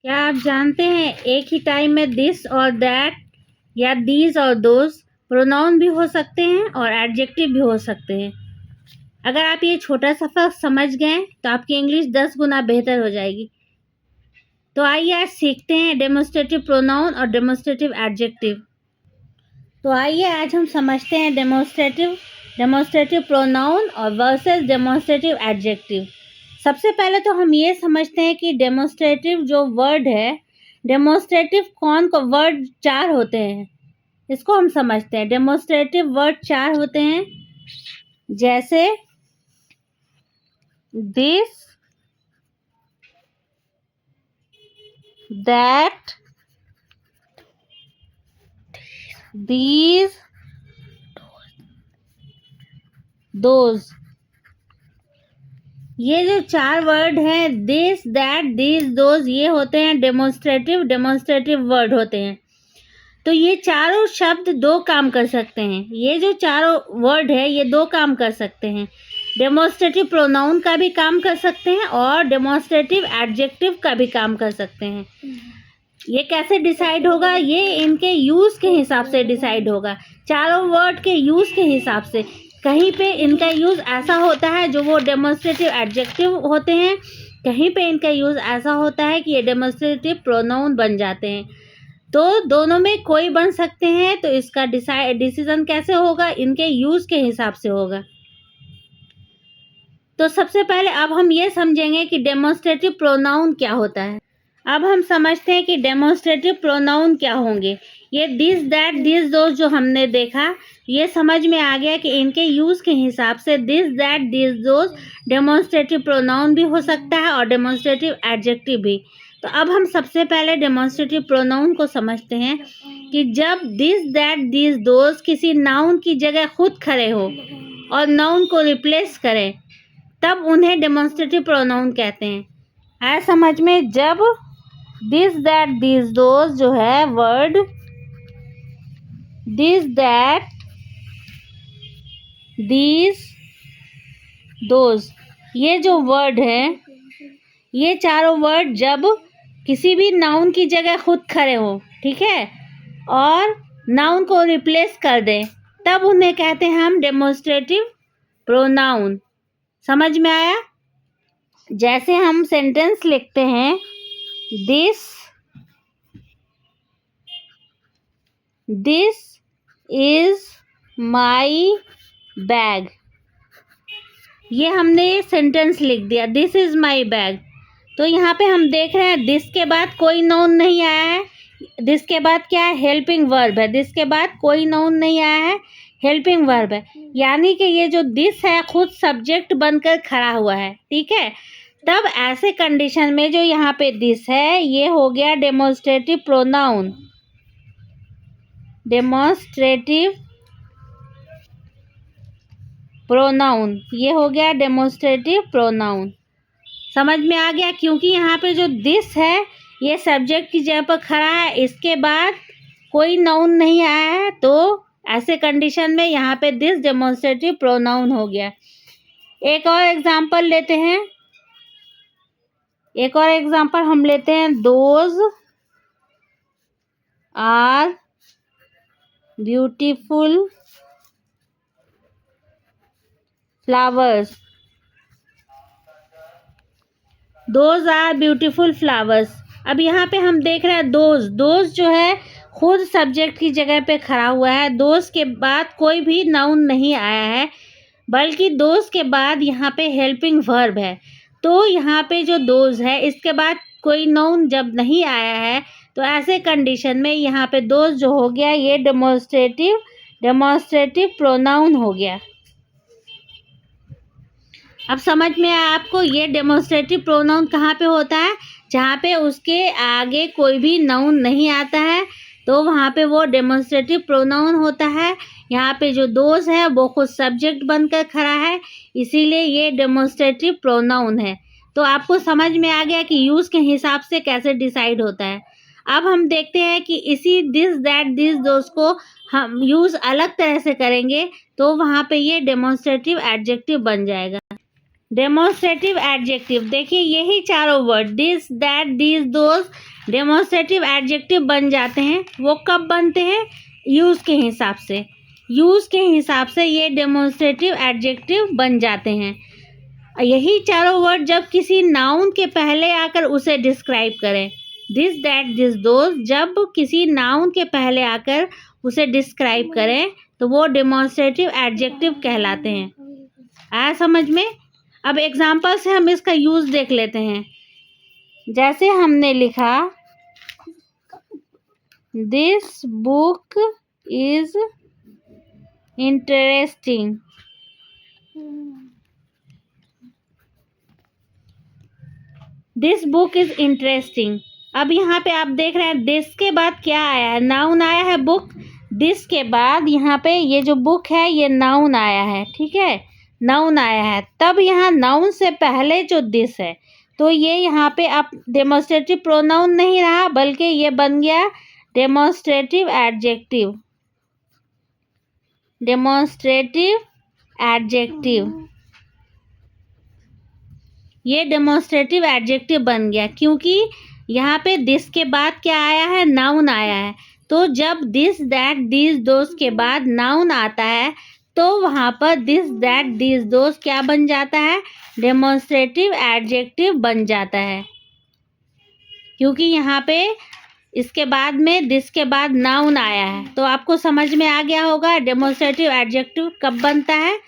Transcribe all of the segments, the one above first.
क्या आप जानते हैं एक ही टाइम में दिस और दैट या दीज और दोज प्रोनाउन भी हो सकते हैं और एडजेक्टिव भी हो सकते हैं। अगर आप ये छोटा सा फर्क समझ गए तो आपकी इंग्लिश 10 गुना बेहतर हो जाएगी। तो आइए आज सीखते हैं डेमोन्स्ट्रेटिव प्रोनाउन और डेमोन्स्ट्रेटिव एडजेक्टिव। तो आइए आज हम समझते हैं डेमोन्स्ट्रेटिव प्रोनाउन और वर्सेस डेमोन्स्ट्रेटिव एडजेक्टिव। सबसे पहले तो हम ये समझते हैं कि डेमोन्स्ट्रेटिव जो वर्ड है, डेमोन्स्ट्रेटिव कौन को वर्ड 4 होते हैं, इसको हम समझते हैं। डेमोन्स्ट्रेटिव वर्ड 4 होते हैं, जैसे दिस, दैट, दीज, दोज। ये जो 4 वर्ड हैं, दिस, दैट, दीज, दोज, ये होते हैं डेमोन्स्ट्रेटिव वर्ड होते हैं। तो ये चारों शब्द 2 काम कर सकते हैं। ये जो चारों वर्ड है ये 2 काम कर सकते हैं। डेमोन्स्ट्रेटिव प्रोनाउन का भी काम कर सकते हैं और डेमोन्स्ट्रेटिव एडजेक्टिव का भी काम कर सकते हैं। ये कैसे डिसाइड होगा? ये इनके यूज़ के हिसाब से डिसाइड होगा, चारों वर्ड के यूज़ के हिसाब से। कहीं पे इनका यूज़ ऐसा होता है जो वो डेमोन्स्ट्रेटिव एडजेक्टिव होते हैं, कहीं पे इनका यूज़ ऐसा होता है कि ये डेमोन्स्ट्रेटिव प्रोनाउन बन जाते हैं। तो दोनों में कोई बन सकते हैं, तो इसका डिसीजन कैसे होगा? इनके यूज़ के हिसाब से होगा। तो सबसे पहले अब हम ये समझेंगे कि डेमोन्स्ट्रेटिव प्रोनाउन क्या होता है। अब हम समझते हैं कि डेमोन्स्ट्रेटिव प्रोनाउन क्या होंगे। ये दिस, दैट, दिस, दोज जो हमने देखा, ये समझ में आ गया कि इनके यूज़ के हिसाब से this, that, this, those demonstrative pronoun भी हो सकता है और डेमोन्स्ट्रेटिव एडजेक्टिव भी। तो अब हम सबसे पहले डेमोन्स्ट्रेटिव प्रोनाउन को समझते हैं कि जब दिस, दैट, दिस, दोज किसी नाउन की जगह खुद खड़े हो और नाउन को रिप्लेस करें, तब उन्हें डेमोन्स्ट्रेटिव प्रोनाउन कहते हैं। आया समझ में? जब दिस, दैट, दिस, दोज जो है word, this, that, this, those, ये जो वर्ड है, ये चारों वर्ड जब किसी भी नाउन की जगह खुद खड़े हो, ठीक है, और नाउन को रिप्लेस कर दें, तब उन्हें कहते हैं हम डेमोन्स्ट्रेटिव प्रोनाउन। समझ में आया? जैसे हम सेंटेंस लिखते हैं, दिस इज माई बैग, ये हमने सेंटेंस लिख दिया, दिस इज माई बैग। तो यहाँ पे हम देख रहे हैं दिस के बाद कोई नाउन नहीं आया है, दिस के बाद क्या है? हेल्पिंग वर्ब है। दिस के बाद कोई नाउन नहीं आया है, हेल्पिंग वर्ब है, यानी कि ये जो दिस है खुद सब्जेक्ट बनकर खड़ा हुआ है, ठीक है। तब ऐसे कंडीशन में जो यहाँ पे दिस है ये हो गया डेमोन्स्ट्रेटिव प्रोनाउन। डेमोन्स्ट्रेटिव प्रोनाउन, ये हो गया डेमोन्स्ट्रेटिव प्रोनाउन। समझ में आ गया? क्योंकि यहाँ पे जो दिस है ये सब्जेक्ट की जगह पर खड़ा है, इसके बाद कोई नाउन नहीं आया है, तो ऐसे कंडीशन में यहाँ पे दिस डेमोन्स्ट्रेटिव प्रोनाउन हो गया। एक और एग्जांपल लेते हैं, हम लेते हैं, those are beautiful flowers, those are beautiful flowers. अब यहाँ पे हम देख रहे हैं दोज जो है खुद सब्जेक्ट की जगह पे खड़ा हुआ है, दोज के बाद कोई भी नाउन नहीं आया है, बल्कि दोज के बाद यहाँ पे हेल्पिंग वर्ब है। तो यहाँ पे जो दोज है इसके बाद कोई नाउन जब नहीं आया है, तो ऐसे कंडीशन में यहाँ पे दोज जो हो गया ये डेमोन्स्ट्रेटिव प्रोनाउन हो गया। अब समझ में आया आपको? ये डेमोन्स्ट्रेटिव प्रोनाउन कहाँ पे होता है? जहाँ पे उसके आगे कोई भी नाउन नहीं आता है, तो वहाँ पे वो डेमोन्स्ट्रेटिव प्रोनाउन होता है। यहाँ पे जो दोज है वो खुद सब्जेक्ट बनकर खड़ा है, इसीलिए ये डेमोन्स्ट्रेटिव प्रोनाउन है। तो आपको समझ में आ गया कि यूज़ के हिसाब से कैसे डिसाइड होता है। अब हम देखते हैं कि इसी दिस, दैट, दिस, दोज को हम यूज़ अलग तरह से करेंगे, तो वहाँ पे ये डेमोन्स्ट्रेटिव एडजेक्टिव बन जाएगा। डेमोन्स्ट्रेटिव एडजेक्टिव, देखिए यही चारों word this that these those demonstrative adjective बन जाते हैं। वो कब बनते हैं? यूज़ के हिसाब से, यूज़ के हिसाब से ये डेमोन्स्ट्रेटिव एडजेक्टिव बन जाते हैं। यही चारों वर्ड जब किसी नाउन के पहले आकर उसे डिस्क्राइब करें, दिस दैट दिस दोज जब किसी नाउन के पहले आकर उसे डिस्क्राइब करें तो वो डेमोन्स्ट्रेटिव एडजेक्टिव कहलाते हैं। आया समझ में? अब एग्जाम्पल से हम इसका यूज़ देख लेते हैं। जैसे हमने लिखा this book is interesting, this book is interesting. अब यहाँ पे आप देख रहे हैं दिस के बाद क्या आया है? नाउन आया है बुक। दिस के बाद यहाँ पे ये जो बुक है ये नाउन आया है, ठीक है, नाउन आया है। तब यहाँ नाउन से पहले जो दिस है तो ये यहाँ पे अब डेमोन्स्ट्रेटिव प्रोनाउन नहीं रहा बल्कि ये बन गया डेमोन्स्ट्रेटिव एडजेक्टिव, डेमोन्स्ट्रेटिव एडजेक्टिव। ये डेमोन्स्ट्रेटिव एडजेक्टिव बन गया क्योंकि यहाँ पे दिस के बाद क्या आया है? नाउन आया है। तो जब दिस दैट दीज दोज के बाद नाउन आता है तो वहाँ पर दिस दैट दीज दोज क्या बन जाता है? डेमोन्स्ट्रेटिव एडजेक्टिव बन जाता है, क्योंकि यहाँ पे इसके बाद में दिस के बाद नाउन आया है। तो आपको समझ में आ गया होगा डेमोन्स्ट्रेटिव एडजेक्टिव कब बनता है।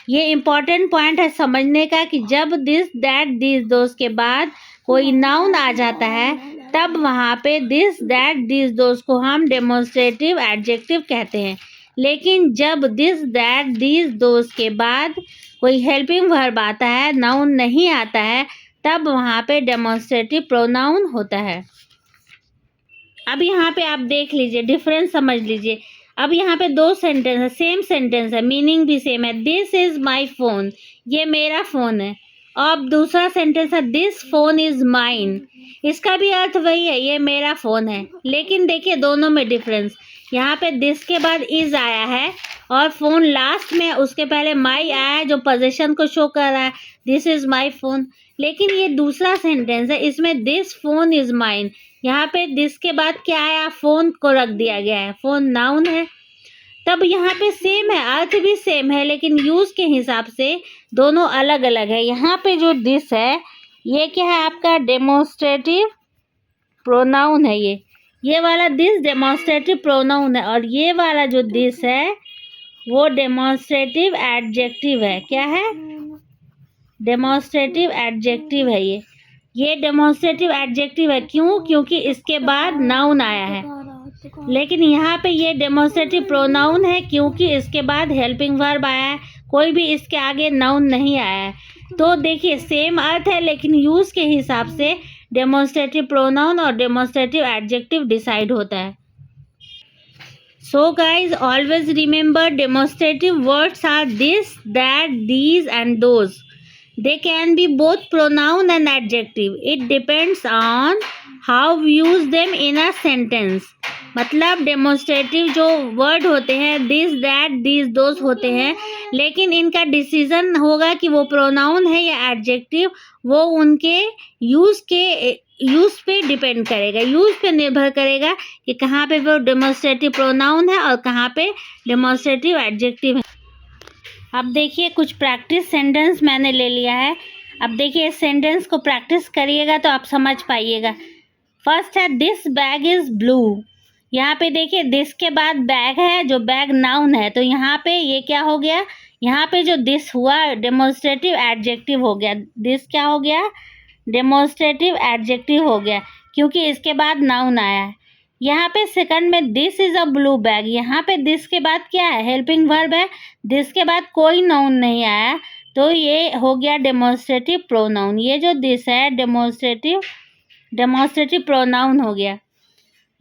ये इम्पॉर्टेंट पॉइंट है समझने का कि जब दिस दैट दीज दोज के बाद कोई नाउन आ जाता है तब वहाँ पे दिस दैट दीज दोज को हम डेमोन्स्ट्रेटिव एडजेक्टिव कहते हैं। लेकिन जब दिस दैट दीज दोज के बाद कोई हेल्पिंग वर्ब आता है, नाउन नहीं आता है, तब वहाँ पे डेमोन्स्ट्रेटिव प्रोनाउन होता है। अब यहाँ पे आप देख लीजिए, डिफरेंस समझ लीजिए। अब यहाँ पे दो सेंटेंस है, सेम सेंटेंस है, मीनिंग भी सेम है। दिस इज़ माई फ़ोन, ये मेरा फ़ोन है। अब दूसरा सेंटेंस है दिस फ़ोन इज़ माइन, इसका भी अर्थ वही है, ये मेरा फ़ोन है। लेकिन देखिए दोनों में डिफरेंस, यहाँ पे दिस के बाद इज़ आया है और फ़ोन लास्ट में, उसके पहले माई आया है जो पोजीशन को शो कर रहा है, दिस इज़ माई फ़ोन। लेकिन ये दूसरा सेंटेंस है, इसमें दिस फ़ोन इज़ माइन, यहाँ पे दिस के बाद क्या आया? फ़ोन को रख दिया गया है, फ़ोन नाउन है। तब यहाँ पे सेम है, अर्थ भी सेम है, लेकिन यूज़ के हिसाब से दोनों अलग अलग है। यहाँ पे जो दिस है ये क्या है? आपका डेमोन्स्ट्रेटिव प्रोनाउन है। ये वाला दिस डेमोन्स्ट्रेटिव प्रोनाउन है और ये वाला जो दिस है वो डेमोन्स्ट्रेटिव एडजेक्टिव है। क्या है? डेमोन्स्ट्रेटिव एडजेक्टिव है ये डेमोन्स्ट्रेटिव एडजेक्टिव है। क्यों? क्योंकि इसके बाद नाउन आया है। लेकिन यहाँ पे ये डेमोन्स्ट्रेटिव प्रोनाउन है क्योंकि इसके बाद हेल्पिंग वर्ब आया है, कोई भी इसके आगे नाउन नहीं आया है। तो देखिए सेम अर्थ है, लेकिन यूज़ के हिसाब से डेमोन्स्ट्रेटिव प्रोनाउन और डेमोन्स्ट्रेटिव एडजेक्टिव डिसाइड होता है। So guys, always remember demonstrative words are this, that, these and those. They can be both pronoun and adjective. It depends on how we use them in a sentence. मतलब demonstrative जो word होते हैं this that these those होते हैं, लेकिन इनका decision होगा कि वो प्रोनाउन है या एडजेक्टिव, वो उनके यूज़ पे डिपेंड करेगा, यूज़ पे निर्भर करेगा कि कहाँ पे वो डेमोन्स्ट्रेटिव प्रोनाउन है और कहाँ पे डेमोन्स्ट्रेटिव एडजेक्टिव है। अब देखिए कुछ प्रैक्टिस सेंटेंस मैंने ले लिया है। अब देखिए इस सेंटेंस को प्रैक्टिस करिएगा तो आप समझ पाइएगा। फर्स्ट है दिस बैग इज़ ब्लू। यहाँ पे देखिए दिस के बाद बैग है, जो बैग नाउन है, तो यहाँ पे ये क्या हो गया? यहाँ पे जो दिस हुआ डेमोन्स्ट्रेटिव एडजेक्टिव हो गया। दिस क्या हो गया? डेमोन्स्ट्रेटिव एडजेक्टिव हो गया क्योंकि इसके बाद नाउन आया है। यहाँ पे सेकंड में this is a blue bag, यहाँ पे दिस के बाद क्या है? हेल्पिंग वर्ब है, दिस के बाद कोई नाउन नहीं आया, तो ये हो गया डेमोन्स्ट्रेटिव प्रोनाउन। ये जो दिस है डेमोन्स्ट्रेटिव प्रोनाउन हो गया।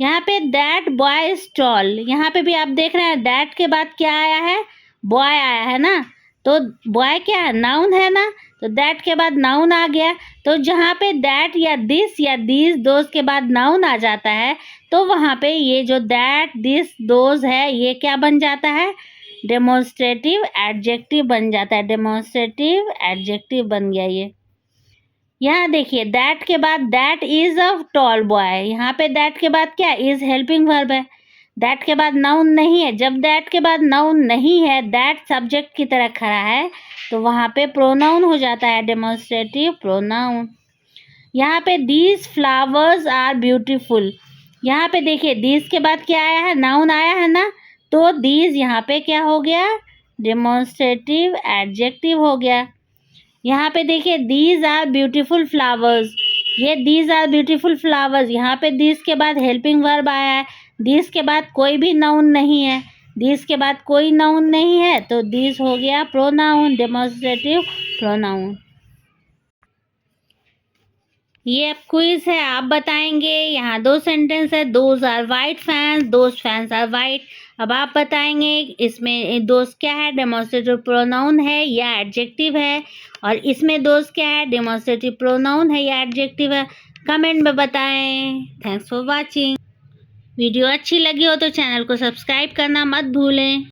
यहाँ पे दैट बॉय इज टॉल, यहाँ पे भी आप देख रहे हैं दैट के बाद क्या आया है? बॉय आया है ना, तो बॉय क्या है? नाउन है ना, तो दैट के बाद नाउन आ गया। तो जहाँ पे दैट या दिस या दीज दोज के बाद नाउन आ जाता है तो वहाँ पे ये जो दैट दिस दोज है ये क्या बन जाता है? डेमोन्स्ट्रेटिव एडजेक्टिव बन जाता है, डेमोन्स्ट्रेटिव एडजेक्टिव बन गया ये। यहाँ देखिए दैट के बाद that is a tall boy, यहाँ पे दैट के बाद क्या इज हेल्पिंग वर्ब है, दैट के बाद नाउन नहीं है। जब दैट के बाद नाउन नहीं है, दैट सब्जेक्ट की तरह खड़ा है, तो वहाँ पे प्रोनाउन हो जाता है, डेमोन्स्ट्रेटिव प्रोनाउन। यहाँ पे दीज फ्लावर्स आर ब्यूटीफुल, यहाँ पे देखिए दीज के बाद क्या आया है, नाउन आया है ना, तो दीज यहाँ पे क्या हो गया, डेमोन्स्ट्रेटिव एडजेक्टिव हो गया। यहाँ पे देखिए दीज आर ब्यूटीफुल फ्लावर्स, ये दीज आर ब्यूटीफुल फ्लावर्स, यहाँ पे दीज के बाद हेल्पिंग वर्ब आया है, दीज के बाद कोई भी नाउन नहीं है, दीज के बाद कोई नाउन नहीं है, तो दीज हो गया प्रोनाउन, डेमोन्स्ट्रेटिव प्रोनाउन। ये अब क्विज है, आप बताएंगे। यहाँ 2 सेंटेंस है, those are white fans, those fans are white. अब आप बताएंगे इसमें दोज क्या है, डेमोन्स्ट्रेटिव प्रोनाउन है या एडजेक्टिव है, और इसमें दोज क्या है, डेमोन्स्ट्रेटिव प्रोनाउन है या एडजेक्टिव है। कमेंट में बताएं। Thanks for watching. वीडियो अच्छी लगी हो तो चैनल को सब्सक्राइब करना मत भूलें।